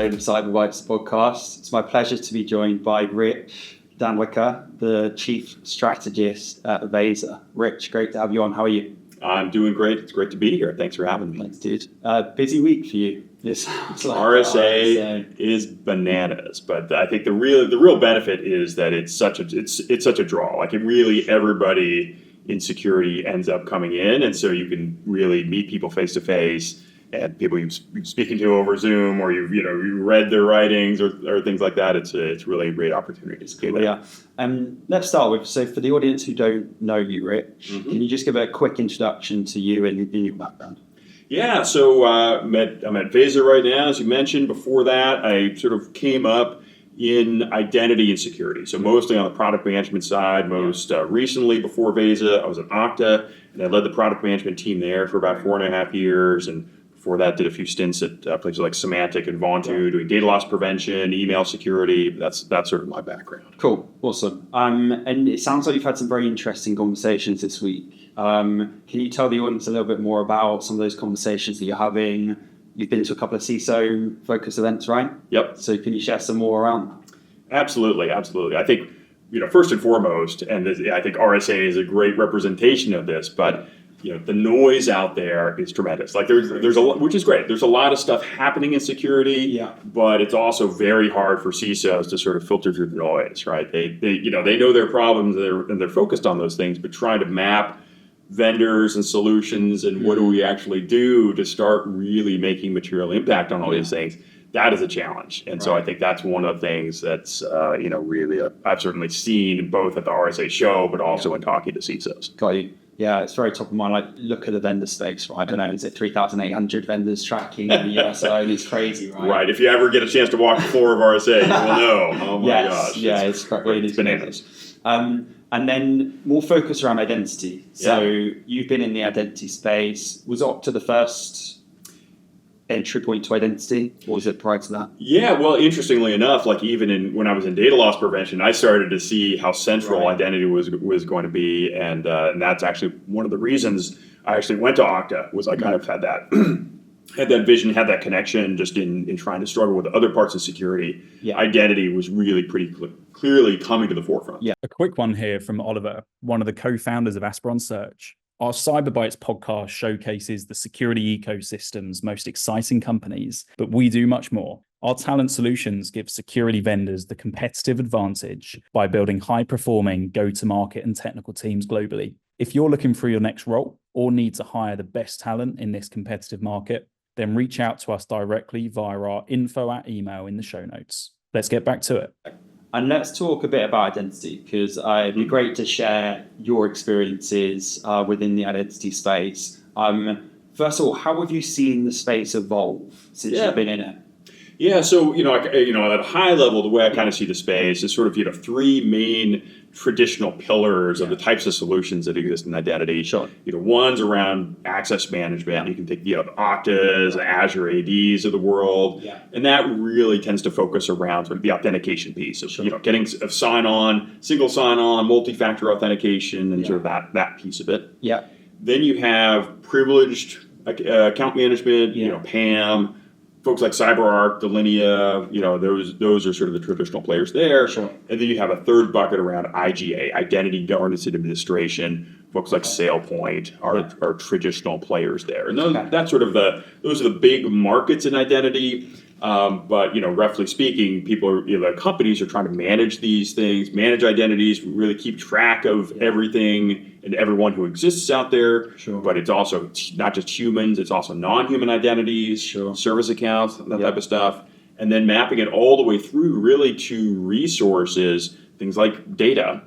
episode of CyberBytes podcast. It's my pleasure to be joined by Rich Dandliker, the Chief Strategist at Veza. Rich, great to have you on. How are you? I'm doing great. It's great to be here. Thanks for having me. Thanks, dude. Busy week for you. It's like RSA is bananas, but I think the real benefit is that it's such a draw. Like, it really, everybody in security ends up coming in, and so you can really meet people face to face, and people you've been speaking to over Zoom, or you read their writings or things like that. It's really a great opportunity. Cool, yeah. Let's start with, so for the audience who don't know you, Rich, can you just give a quick introduction to you and your background? Yeah, so I'm at Veza right now, as you mentioned. Before that, I sort of came up in identity and security, so mostly on the product management side. Most recently, before Veza, I was at Okta, and I led the product management team there for about 4.5 years, and before that, did a few stints at places like Symantec and Vontu, doing data loss prevention, email security. That's sort of my background. Cool, awesome. And it sounds like you've had some very interesting conversations this week. Can you tell the audience a little bit more about some of those conversations that you're having? You've been to a couple of CISO-focused events, right? Yep. So can you share some more around that? Absolutely. I think, first and foremost, and I think RSA is a great representation of this, but the noise out there is tremendous. Like, there's a lot, which is great. There's a lot of stuff happening in security, but it's also very hard for CISOs to sort of filter through the noise, right? They know their problems and they're focused on those things, but trying to map vendors and solutions and what do we actually do to start really making material impact on all these things, that is a challenge. And so I think that's one of the things that's really I've certainly seen both at the RSA show, but also in talking to CISOs. Got you. Yeah, it's very top of mind. Like, look at the vendor space, right? I don't know, is it 3,800 vendors tracking in the US alone? It's crazy, right? Right. If you ever get a chance to walk the floor of RSA, you will know. Oh my gosh. Yeah, it's bananas. And then more focus around identity. So you've been in the identity space. Was Okta the first entry point to identity, or was it prior to that? Yeah, well, interestingly enough, like, even when I was in data loss prevention, I started to see how central identity was going to be, and that's actually one of the reasons I actually went to Okta. Was I kind of had that had that vision, had that connection, just in trying to struggle with other parts of security. Identity was really pretty clearly coming to the forefront. Yeah, a quick one here from Oliver, one of the co-founders of Asperon Search. Our CyberBytes podcast showcases the security ecosystem's most exciting companies, but we do much more. Our talent solutions give security vendors the competitive advantage by building high-performing go-to-market and technical teams globally. If you're looking for your next role or need to hire the best talent in this competitive market, then reach out to us directly via our info@email in the show notes. Let's get back to it. And let's talk a bit about identity, because it'd be great to share your experiences within the identity space. First of all, how have you seen the space evolve since you've been in it? Yeah, so at a high level, the way I kind of see the space is sort of three main traditional pillars of the types of solutions that exist in identity. Sure. One's around access management. You can think the Oktas, Azure ADs of the world, and that really tends to focus around sort of the authentication piece of getting a sign-on, single sign-on, multi-factor authentication, and sort of that piece of it. Yeah. Then you have privileged account management, PAM. Folks like CyberArk, Delinea, those are sort of the traditional players there. Sure. And then you have a third bucket around IGA, Identity Governance and Administration. Folks like SailPoint are traditional players there. And those are the big markets in identity. But roughly speaking, companies are trying to manage these things, manage identities, really keep track of everything and everyone who exists out there. Sure. But it's also not just humans; it's also non-human identities, service accounts, that type of stuff, and then mapping it all the way through really to resources, things like data,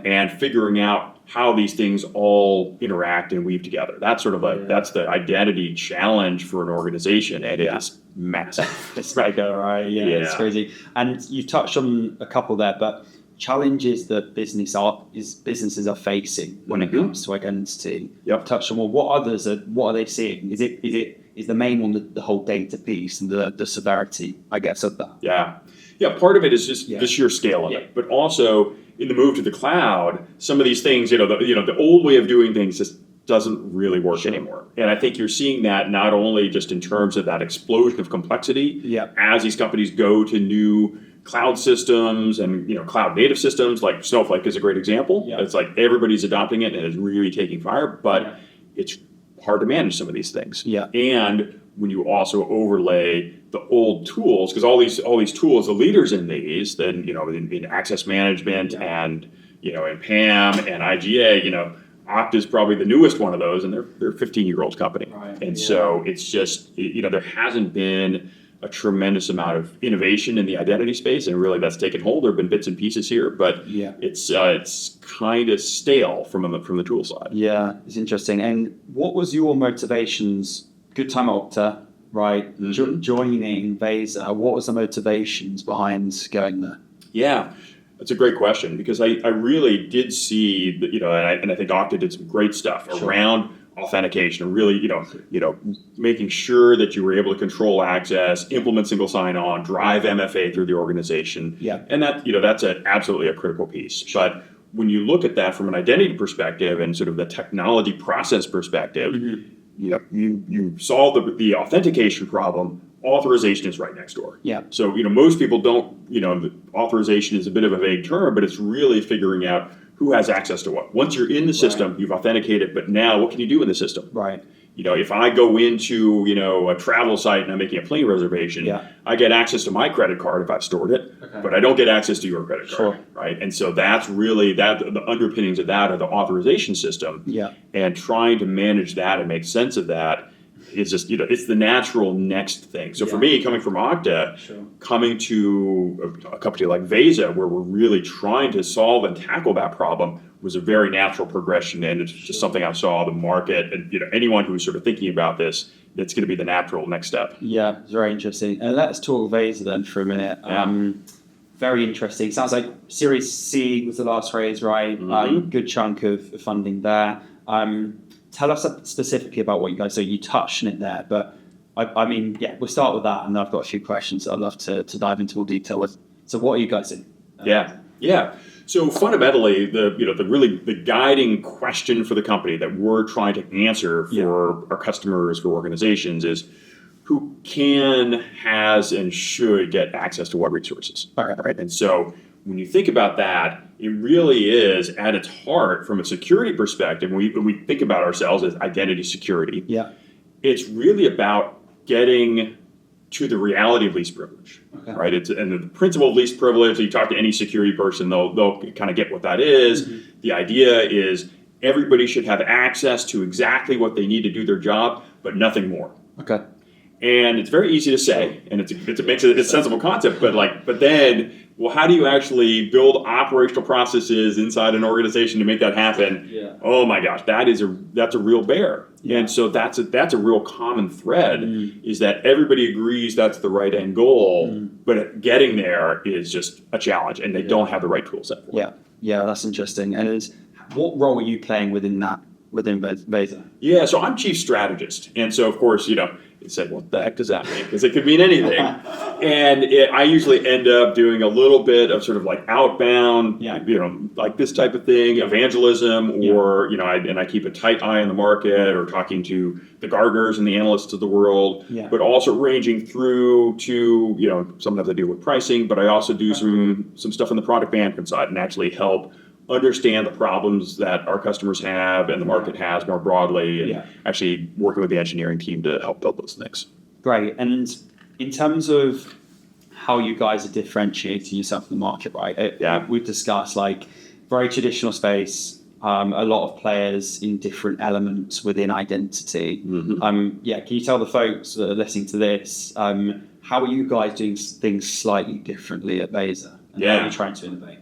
and figuring out how these things all interact and weave together. That's sort of that's the identity challenge for an organization, and it is massive. It's it's crazy. And you touched on a couple there, but challenges that businesses are facing when it comes to identity. Touched on what are they seeing? Is the main one the whole data piece and the severity, I guess, of that? Yeah. Part of it is just the sheer scale of it, but also in the move to the cloud, some of these things, the old way of doing things just doesn't really work anymore. And I think you're seeing that not only just in terms of that explosion of complexity as these companies go to new cloud systems and cloud native systems, like Snowflake is a great example. It's like everybody's adopting it and it's really taking fire, but it's hard to manage some of these things. And when you also overlay the old tools, because all these tools, the leaders in these, then in access management and in PAM and IGA, Okta is probably the newest one of those, and they're a 15-year-old company. And so it's just there hasn't been a tremendous amount of innovation in the identity space, and really that's taken hold. There have been bits and pieces here, but it's kind of stale from the tool side. Yeah, it's interesting. And what was your motivations? Good time at Okta, right? Joining Veza. What was the motivations behind going there? Yeah, that's a great question, because I really did see that, and I think Okta did some great stuff around authentication, and really, making sure that you were able to control access, implement single sign-on, drive MFA through the organization. And that, that's absolutely a critical piece. But when you look at that from an identity perspective and sort of the technology process perspective, you solve the authentication problem. Authorization is right next door. So, most people don't, the authorization is a bit of a vague term, but it's really figuring out who has access to what. Once you're in the system, you've authenticated, but now what can you do in the system? If I go into, a travel site and I'm making a plane reservation, I get access to my credit card if I've stored it, but I don't get access to your credit card, right? And so that's really the underpinnings of that are the authorization system, and trying to manage that and make sense of that is just, it's the natural next thing. So for me, coming from Okta, coming to a company like Veza, where we're really trying to solve and tackle that problem, was a very natural progression, and it's just something I saw the market, and anyone who's sort of thinking about this, it's going to be the natural next step. Yeah, it's very interesting. And let's talk Veza then for a minute. Very interesting. Sounds like Series C was the last raise, right? Good chunk of funding there. Tell us specifically about what you guys do. You touched on it there, but I mean, we'll start with that, and I've got a few questions that I'd love to dive into more detail with. So what are you guys doing? So fundamentally, the guiding question for the company that we're trying to answer for our customers, for organizations, is who can, has, and should get access to what resources, right? And so when you think about that, it really is at its heart, from a security perspective, when we think about ourselves as identity security, it's really about getting to the reality of least privilege, right? And the principle of least privilege, you talk to any security person, they'll kind of get what that is. The idea is everybody should have access to exactly what they need to do their job, but nothing more. And it's very easy to say, and it's a sensible concept, but then, well, how do you actually build operational processes inside an organization to make that happen? Oh my gosh, that's a real bear. And so that's a real common thread, is that everybody agrees that's the right end goal, but getting there is just a challenge, and they don't have the right tool set for it. Yeah, that's interesting. And what role are you playing within Veza? So I'm chief strategist, and so of course, you say, what the heck does that mean? Because it could mean anything. And I usually end up doing a little bit of sort of like outbound, like this type of thing, evangelism, or, I keep a tight eye on the market, or talking to the Gartners and the analysts of the world, but also ranging through to, sometimes I deal with pricing, but I also do some stuff on the product management side and actually help understand the problems that our customers have and the market has more broadly, and actually working with the engineering team to help build those things. Great. And in terms of how you guys are differentiating yourself in the market, right? We've discussed very traditional space, a lot of players in different elements within identity. Can you tell the folks that are listening to this, how are you guys doing things slightly differently at Veza? And how are you trying to innovate?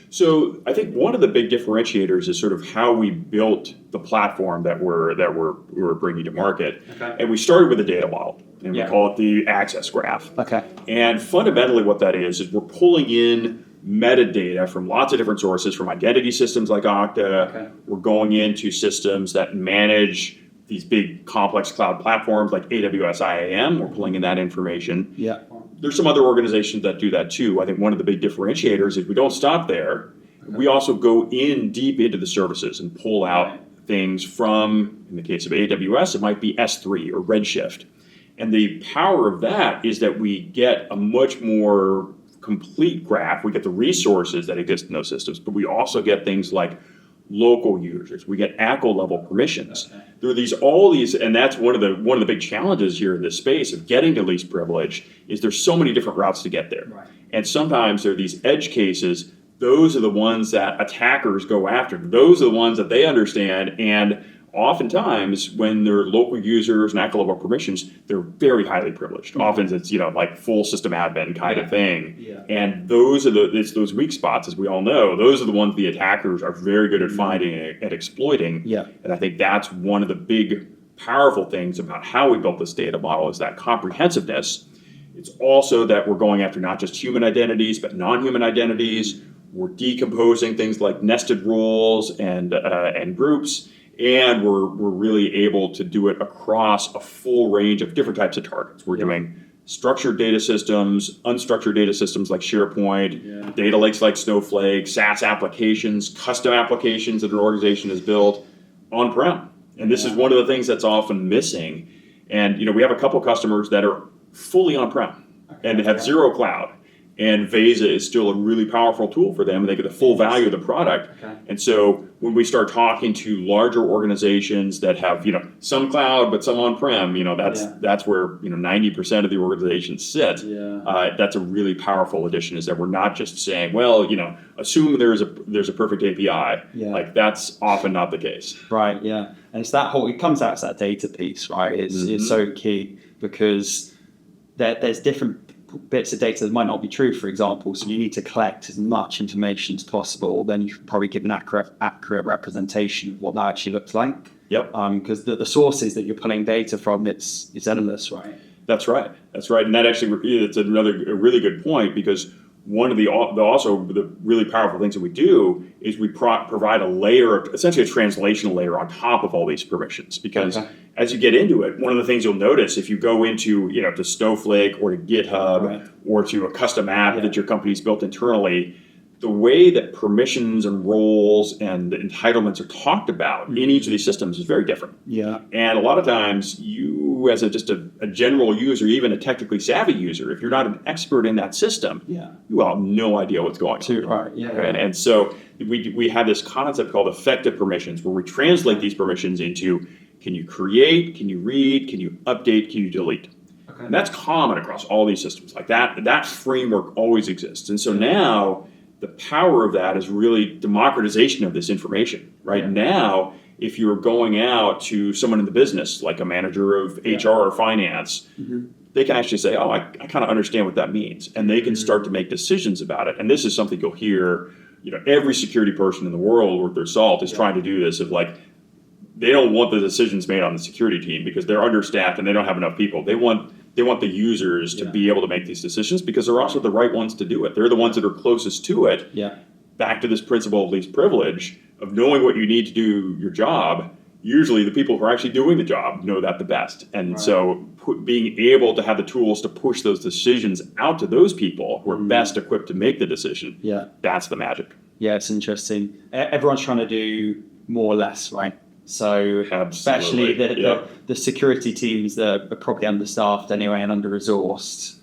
So I think one of the big differentiators is sort of how we built the platform that we're bringing to market. And we started with a data model, and we call it the access graph. And fundamentally what that is we're pulling in metadata from lots of different sources, from identity systems like Okta. We're going into systems that manage these big complex cloud platforms like AWS IAM. We're pulling in that information. There's some other organizations that do that too. I think one of the big differentiators is we don't stop there. We also go in deep into the services and pull out things from, in the case of AWS, it might be S3 or Redshift. And the power of that is that we get a much more complete graph. We get the resources that exist in those systems, but we also get things like local users. We get ACL level permissions. Okay. There are all these, and that's one of the big challenges here in this space of getting to least privilege is there's so many different routes to get there. Right. And sometimes there are these edge cases. Those are the ones that attackers go after. Those are the ones that they understand. And oftentimes when they're local users and ACL level permissions, they're very highly privileged. Often it's, like full system admin kind of thing. Yeah. And those are it's those weak spots, as we all know. Those are the ones the attackers are very good at finding and exploiting. Yeah. And I think that's one of the big powerful things about how we built this data model is that comprehensiveness. It's also that we're going after not just human identities, but non-human identities. We're decomposing things like nested roles and groups. And we're really able to do it across a full range of different types of targets. We're doing structured data systems, unstructured data systems like SharePoint, data lakes like Snowflake, SaaS applications, custom applications that an organization has built on-prem. And this is one of the things that's often missing. And we have a couple of customers that are fully on-prem and have zero cloud. And Veza is still a really powerful tool for them, and they get the full value of the product. Okay. And so when we start talking to larger organizations that have, some cloud but some on-prem, that's where 90% of the organizations sit. Yeah. That's a really powerful addition. Is that we're not just saying, well, assume there's a perfect API. Yeah. Like that's often not the case. Right. Yeah. And it's it comes out as that data piece, right? It's so key because there's different bits of data that might not be true, for example. So you need to collect as much information as possible. Then you can probably give an accurate representation of what that actually looks like. Yep. Because the sources that you're pulling data from, it's endless, right? That's right. And that actually, it's a really good point because one of the really powerful things that we do is we provide a layer of, essentially a translational layer on top of all these permissions. Because as you get into it, one of the things you'll notice if you go into, to Snowflake or to GitHub or to a custom app that your company's built internally, the way that permissions and roles and entitlements are talked about in each of these systems is very different. Yeah. And a lot of times you, as just a general user, even a technically savvy user, if you're not an expert in that system, you have no idea what's going on. Right. Yeah. And so we have this concept called effective permissions where we translate these permissions into can you create, can you read, can you update, can you delete? Okay. And that's common across all these systems. Like that framework always exists. And so now the power of that is really democratization of this information. Right now, if you're going out to someone in the business, like a manager of HR or finance, they can actually say, I kind of understand what that means. And they can start to make decisions about it. And this is something you'll hear, every security person in the world worth their salt is trying to do this of like, they don't want the decisions made on the security team because they're understaffed and they don't have enough people. They want the users to be able to make these decisions because they're also the right ones to do it. They're the ones that are closest to it. Yeah. Back to this principle of least privilege of knowing what you need to do your job. Usually the people who are actually doing the job know that the best. And so being able to have the tools to push those decisions out to those people who are best equipped to make the decision, that's the magic. Yeah, it's interesting. Everyone's trying to do more or less, right? So especially the security teams that are probably understaffed anyway and under-resourced.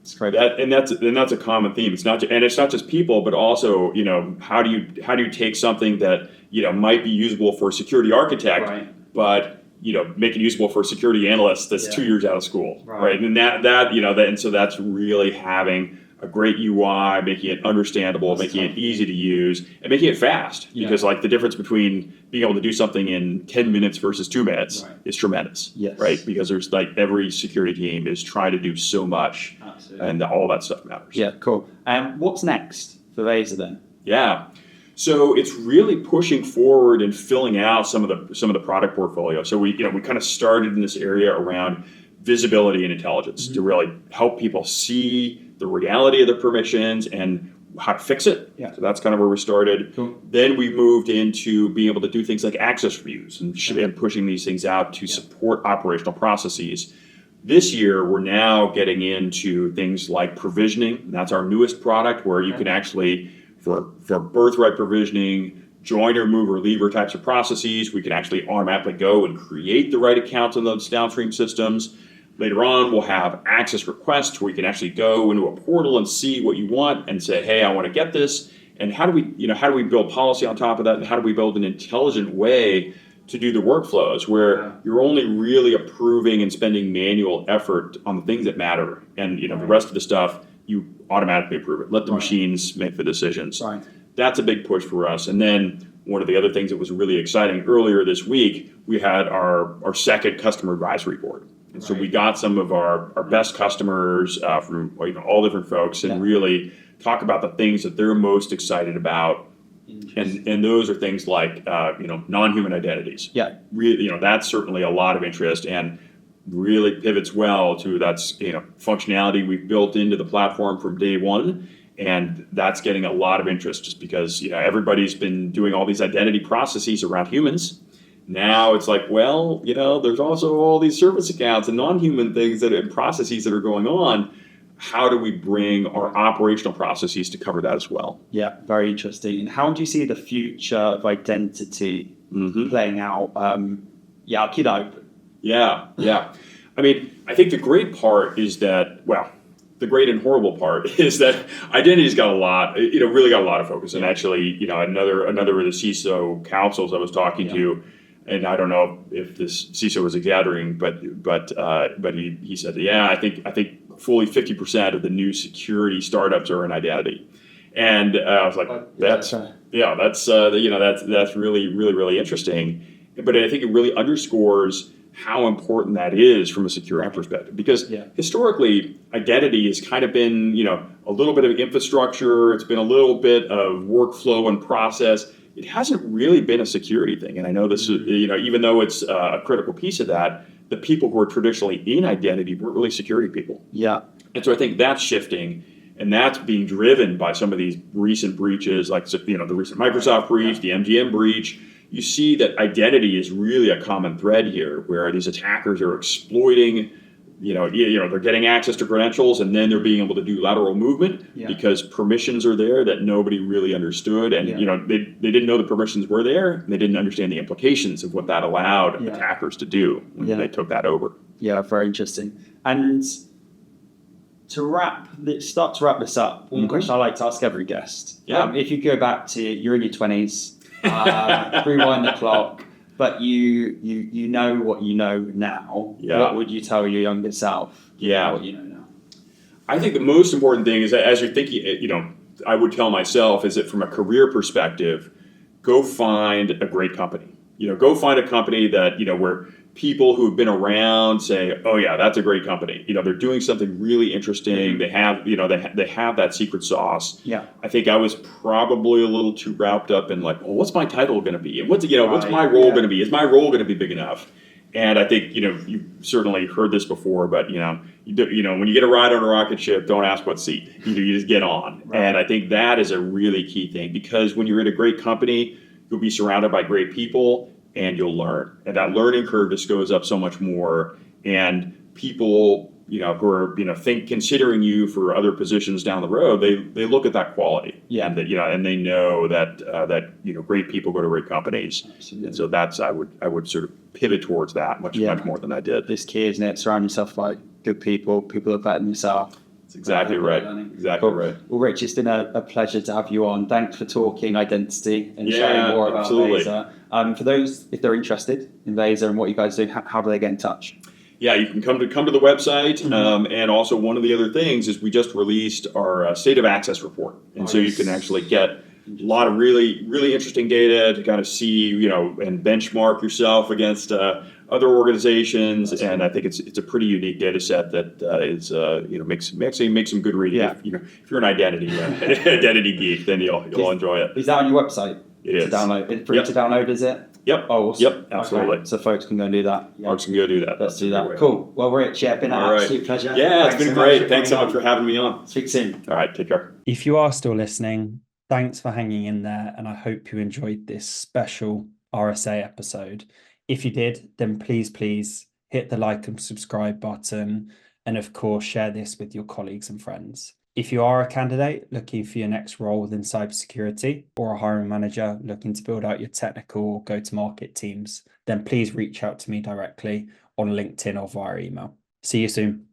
It's great. That's a common theme. It's not just people, but also how do you take something that might be usable for a security architect, but make it usable for a security analyst that's 2 years out of school, right? And and so that's really having a great UI, making it understandable, making it easy to use, and making it fast. Because like the difference between being able to do something in 10 minutes versus 2 minutes is tremendous. Yes. Right? Because there's like every security team is trying to do so much. Absolutely. And all that stuff matters. Yeah, cool. And what's next for Veza then? Yeah. So it's really pushing forward and filling out some of the product portfolio. So we kind of started in this area around visibility and intelligence to really help people see the reality of the permissions and how to fix it. Yeah. So that's kind of where we started. Cool. Then we moved into being able to do things like access reviews and pushing these things out to support operational processes. This year, we're now getting into things like provisioning. That's our newest product where you can actually, for birthright provisioning, joiner, mover, lever types of processes. We can actually automatically go and create the right accounts in those downstream systems. Later on, we'll have access requests where you can actually go into a portal and see what you want and say, hey, I want to get this. And how do we build policy on top of that? And how do we build an intelligent way to do the workflows where you're only really approving and spending manual effort on the things that matter. And the rest of the stuff, you automatically approve it. Let the machines make the decisions. Right. That's a big push for us. And then one of the other things that was really exciting earlier this week, we had our second customer advisory board. And so we got some of our best customers from all different folks and really talk about the things that they're most excited about. And those are things like non-human identities. Yeah. Really, that's certainly a lot of interest and really pivots well to that's functionality we've built into the platform from day one. And that's getting a lot of interest just because everybody's been doing all these identity processes around humans. Now it's like, well, there's also all these service accounts and non-human things and processes that are going on. How do we bring our operational processes to cover that as well? Yeah, very interesting. And how do you see the future of identity playing out? I'll keep that open. Yeah. I mean, I think the great part is that, the great and horrible part is that identity's got really got a lot of focus. And actually, another of the CISO councils I was talking to, and I don't know if this CISO was exaggerating, but he said, I think fully 50% of the new security startups are in identity. And I was like, that's really, really, really interesting. But I think it really underscores how important that is from a security perspective. Because historically, identity has kind of been, a little bit of infrastructure. It's been a little bit of workflow and process. It hasn't really been a security thing. And I know this is, even though it's a critical piece of that, the people who are traditionally in identity weren't really security people. Yeah. And so I think that's shifting, and that's being driven by some of these recent breaches, like the recent Microsoft breach, the MGM breach. You see that identity is really a common thread here, where these attackers are exploiting, they're getting access to credentials, and then they're being able to do lateral movement because permissions are there that nobody really understood, and they didn't know the permissions were there, and they didn't understand the implications of what that allowed attackers to do when they took that over. Yeah, very interesting. And to wrap this up, one question I like to ask every guest. If you go back to you're in your 20s. Rewind the clock, but you know what you know now. What would you tell your younger self? What you know now. I think the most important thing is that as you're thinking, I would tell myself is that from a career perspective, go find a great company. Go find a company that where people who've been around say, oh yeah, that's a great company. They're doing something really interesting. They have they have that secret sauce. I think I was probably a little too wrapped up in like, well, what's my title going to be, and what's my role going to be? Is my role going to be big enough? And I think you've certainly heard this before, but when you get a ride on a rocket ship, don't ask what seat. You just get on. And I think that is a really key thing, because when you're in a great company, you'll be surrounded by great people, and you'll learn. And that learning curve just goes up so much more. And people, who are, considering you for other positions down the road, they look at that quality. And that, and they know that great people go to great companies. Absolutely. And so that's, I would sort of pivot towards that much more than I did. This key, isn't it? Surround yourself by good people who are better than yourself. That's exactly right. Exactly right. Well, Rich, it's been a pleasure to have you on. Thanks for talking identity and sharing more about Veza. For those, if they're interested in Veza and what you guys do, how do they get in touch? Yeah, you can come to the website, and also one of the other things is we just released our state of access report, and so you can actually get a lot of really, really interesting data to kind of see, and benchmark yourself against other organizations. And I think it's a pretty unique data set that is makes some good reading. If you're an identity geek, then you'll enjoy it. Is that on your website? It is. To download. It's free to download, is it? Yep. Oh, awesome. Yep. Absolutely. Okay. So folks can go and do that. Folks can go do that. Let's do that. Cool. Well, Rich, been an absolute pleasure. Yeah, it's been great. Thanks so much for having me on. Speak soon. All right. Take care. If you are still listening, thanks for hanging in there, and I hope you enjoyed this special RSA episode. If you did, then please hit the like and subscribe button, and of course share this with your colleagues and friends. If you are a candidate looking for your next role within cybersecurity, or a hiring manager looking to build out your technical go-to-market teams, then please reach out to me directly on LinkedIn or via email. See you soon.